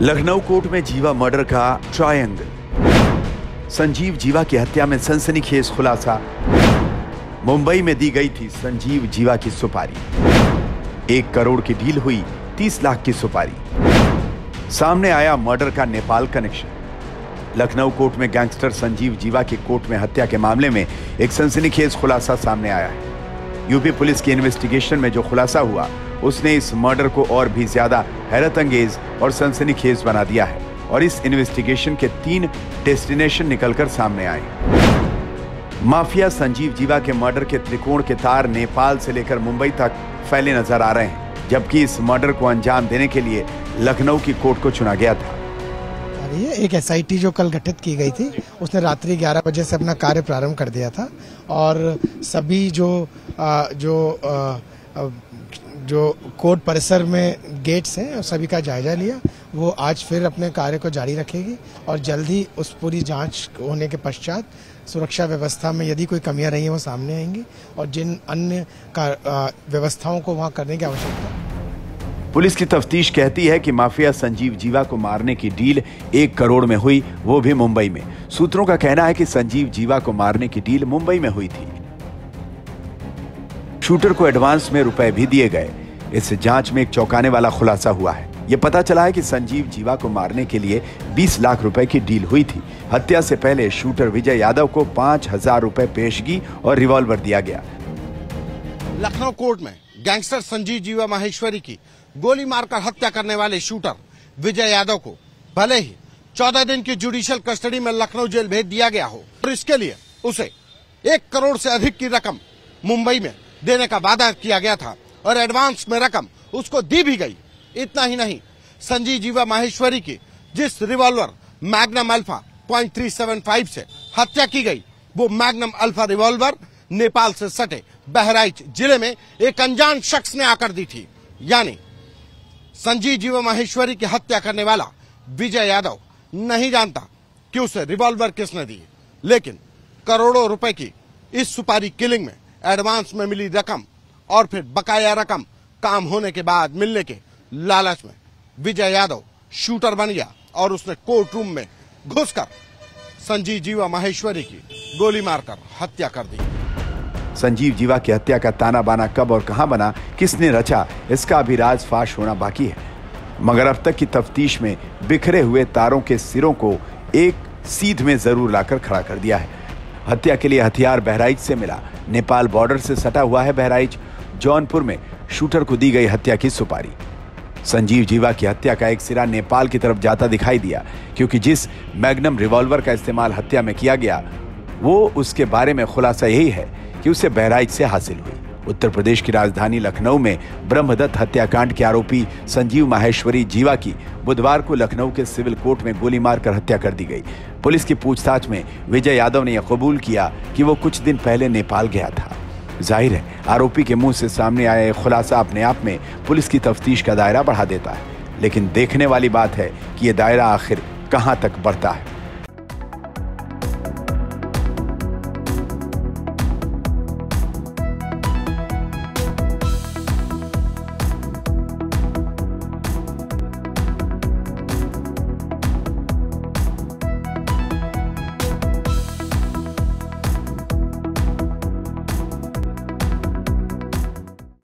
Lucknow court में जीवा murder का ट्रायंगल। संजीव जीवा की हत्या में सनसनीखेज खुलासा। मुंबई में दी गई थी संजीव जीवा की सुपारी। 1 करोड़ की डील हुई, 30 लाख की सुपारी। सामने आया मर्डर का नेपाल कनेक्शन। लखनऊ कोर्ट में गैंगस्टर संजीव जीवा की कोर्ट में हत्या के मामले में एक सनसनीखेज खुलासा सामने आया है। यूपी पुलिस की इन्वेस्टिगेशन में जो खुलासा हुआ उसने इस मर्डर को और भी ज्यादा हैरत अंगेज और सनसनीखेज बना दिया है और इस इन्वेस्टिगेशन के 3 डेस्टिनेशन निकलकर सामने आए। माफिया संजीव जीवा के मर्डर के त्रिकोण के तार नेपाल से लेकर मुंबई तक फैले नजर आ रहे हैं, जबकि इस मर्डर को अंजाम देने के लिए लखनऊ की कोर्ट को चुना गया था। एक एसआईटी जो कल गठित की गई थी उसने रात्रि 11 बजे से अपना कार्य प्रारंभ कर दिया था और सभी जो कोर्ट परिसर में गेट्स हैं सभी का जायजा लिया। वो आज फिर अपने कार्य को जारी रखेगी और जल्द ही उस पूरी जांच होने के पश्चात सुरक्षा व्यवस्था में यदि कोई कमियां रही हैं वो सामने आएंगी और जिन अन्य व्यवस्थाओं को वहां करने की आवश्यकता। पुलिस की तफ्तीश कहती है कि माफिया संजीव जीवा को मारने की डील 1 करोड़ में हुई, वो भी मुंबई में। सूत्रों का कहना है कि संजीव जीवा को मारने की डील मुंबई में हुई थी। शूटर को एडवांस में रुपए भी दिए गए। इस जांच में एक चौंकाने वाला खुलासा हुआ है। यह पता चला है कि संजीव जीवा को मारने के लिए 20 लाख रुपए की डील हुई थी। हत्या से पहले शूटर विजय यादव को 5,000 रुपए पेशगी और रिवॉल्वर दिया गया। लखनऊ कोर्ट में गैंगस्टर संजीव जीवा माहेश्वरी की गोली मारकर हत्या करने वाले शूटर विजय यादव को भले ही 14 दिन की जुडिशियल कस्टडी में लखनऊ जेल भेज दिया गया हो और इसके लिए उसे 1 करोड़ से अधिक की रकम मुंबई में देने का वादा किया गया था और एडवांस में रकम उसको दी भी गई। इतना ही नहीं, संजीव जीवा माहेश्वरी की जिस रिवॉल्वर मैग्नम अल्फा .375 से हत्या की गई, वो मैग्नम अल्फा रिवॉल्वर नेपाल से सटे बहराइच जिले में एक अनजान शख्स ने आकर दी थी। यानी संजीव जीवा माहेश्वरी की हत्या करने वाला विजय यादव नहीं जानता कि उसे रिवॉल्वर किसने दी, लेकिन करोड़ों रुपए की इस सुपारी किलिंग में एडवांस में मिली रकम और फिर बकाया रकम काम होने के बाद मिलने के लालच में विजय यादव शूटर बन गया और उसने कोर्ट रूम में घुसकर संजीव जीवा माहेश्वरी की गोली मारकर हत्या कर दी। संजीव जीवा की हत्या का ताना बाना कब और कहां बना, किसने रचा, इसका अभी राज फाश होना बाकी है। मगर अब तक की तफ्तीश में बिखरे हुए तारों के सिरों को एक सीध में जरूर लाकर खड़ा कर दिया है। हत्या के लिए हथियार बहराइच से मिला। नेपाल बॉर्डर से सटा हुआ है बहराइच। जौनपुर में शूटर को दी गई हत्या की सुपारी। संजीव जीवा की हत्या का एक सिरा नेपाल की तरफ जाता दिखाई दिया, क्योंकि जिस मैग्नम रिवॉल्वर का इस्तेमाल हत्या में किया गया वो उसके बारे में खुलासा यही है कि उसे बहराइच से हासिल हुई। उत्तर प्रदेश की राजधानी लखनऊ में ब्रह्मदत्त हत्याकांड के आरोपी संजीव माहेश्वरी जीवा की बुधवार को लखनऊ के सिविल कोर्ट में गोली मारकर हत्या कर दी गई। पुलिस की पूछताछ में विजय यादव ने यह कबूल किया कि वो कुछ दिन पहले नेपाल गया था। जाहिर है, आरोपी के मुंह से सामने आया यह खुलासा अपने आप में पुलिस की तफ्तीश का दायरा बढ़ा देता है, लेकिन देखने वाली बात है कि यह दायरा आखिर कहां तक बढ़ता है।